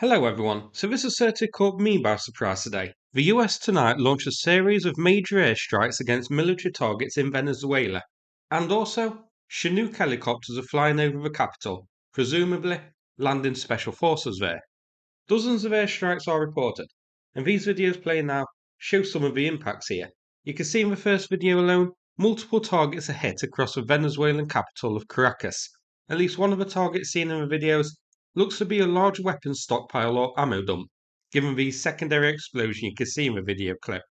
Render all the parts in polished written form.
Hello everyone, so this has certainly caught me by surprise today. The US tonight launched a series of major airstrikes against military targets in Venezuela. And also, Chinook helicopters are flying over the capital, presumably landing special forces there. Dozens of airstrikes are reported, and these videos playing now show some of the impacts here. You can see in the first video alone, multiple targets are hit across the Venezuelan capital of Caracas. At least one of the targets seen in the videos looks to be a large weapons stockpile or ammo dump, given the secondary explosion you can see in the video clip.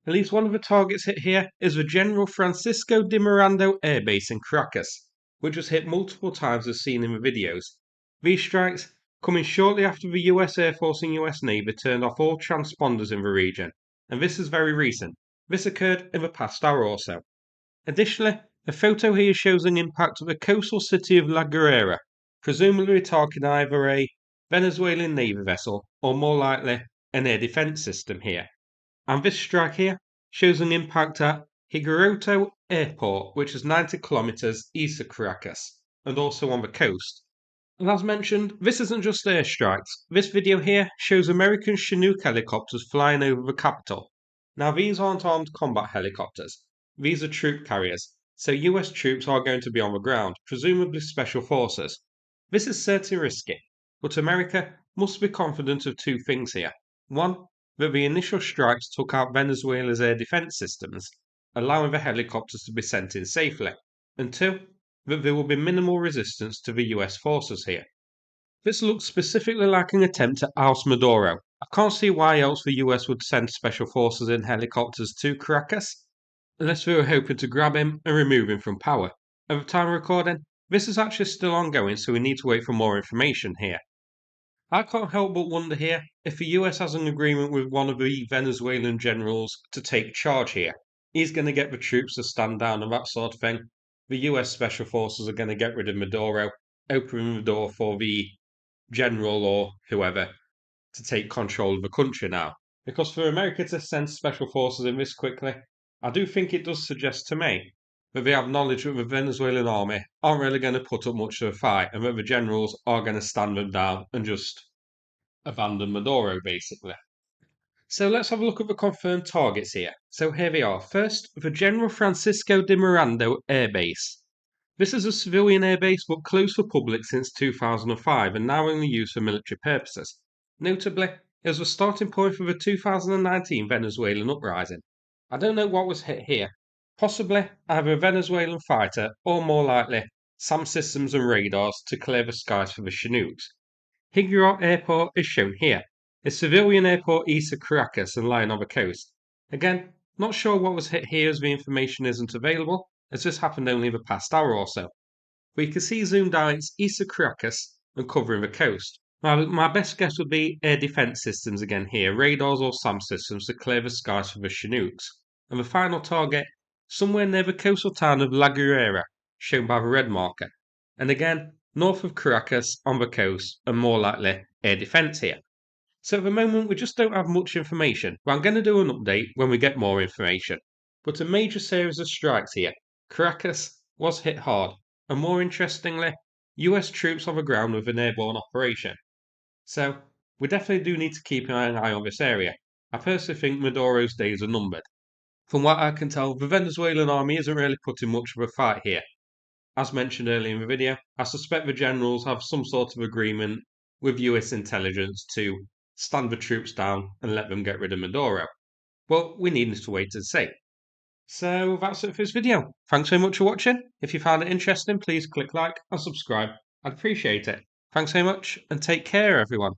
At least one of the targets hit here is the General Francisco de Miranda Air Base in Caracas, which was hit multiple times as seen in the videos. These strikes coming shortly after the US Air Force and US Navy turned off all transponders in the region, and this is very recent. This occurred in the past hour or so. Additionally, a photo here shows an impact of the coastal city of La Guerrera, presumably targeting either a Venezuelan Navy vessel or more likely an air defense system here. And this strike here shows an impact at Higuerote Airport, which is 90 kilometers east of Caracas, and also on the coast. And as mentioned, this isn't just airstrikes. This video here shows American Chinook helicopters flying over the capital. Now, these aren't armed combat helicopters. These are troop carriers, so US troops are going to be on the ground, presumably special forces. This is certainly risky, but America must be confident of two things here. One, that the initial strikes took out Venezuela's air defense systems, allowing the helicopters to be sent in safely, and two, that there will be minimal resistance to the US forces here. This looks specifically like an attempt to oust Maduro. I can't see why else the US would send special forces in helicopters to Caracas, unless they were hoping to grab him and remove him from power. At the time of recording, this is actually still ongoing, so we need to wait for more information here. I can't help but wonder here if the US has an agreement with one of the Venezuelan generals to take charge here. He's going to get the troops to stand down and that sort of thing. The US special forces are going to get rid of Maduro, opening the door for the general or whoever to take control of the country now. Because for America to send special forces in this quickly, I do think it does suggest to me that they have knowledge that the Venezuelan army aren't really going to put up much of a fight and that the generals are going to stand them down and just abandon Maduro, basically. So let's have a look at the confirmed targets here. So here they are. First, the General Francisco de Miranda Air Base. This is a civilian airbase but closed for public since 2005 and now only used for military purposes. Notably, it was the starting point for the 2019 Venezuelan uprising. I don't know what was hit here. Possibly either a Venezuelan fighter or more likely SAM systems and radars to clear the skies for the Chinooks. Higuerote Airport is shown here, a civilian airport east of Caracas and lying on the coast. Again, not sure what was hit here as the information isn't available, as this happened only the past hour or so. But you can see zoomed out it's east of Caracas and covering the coast. Now, my best guess would be air defense systems again here, radars or SAM systems to clear the skies for the Chinooks. And the final target, somewhere near the coastal town of La Guerrera, shown by the red marker. And again, north of Caracas on the coast, and more likely air defense here. So at the moment, we just don't have much information, but I'm going to do an update when we get more information. But a major series of strikes here. Caracas was hit hard, and more interestingly, US troops on the ground with an airborne operation. So we definitely do need to keep an eye on this area. I personally think Maduro's days are numbered. From what I can tell, the Venezuelan army isn't really putting much of a fight here. As mentioned earlier in the video, I suspect the generals have some sort of agreement with US intelligence to stand the troops down and let them get rid of Maduro. But we need to wait and see. So that's it for this video. Thanks very much for watching. If you found it interesting, please click like and subscribe. I'd appreciate it. Thanks very much and take care, everyone.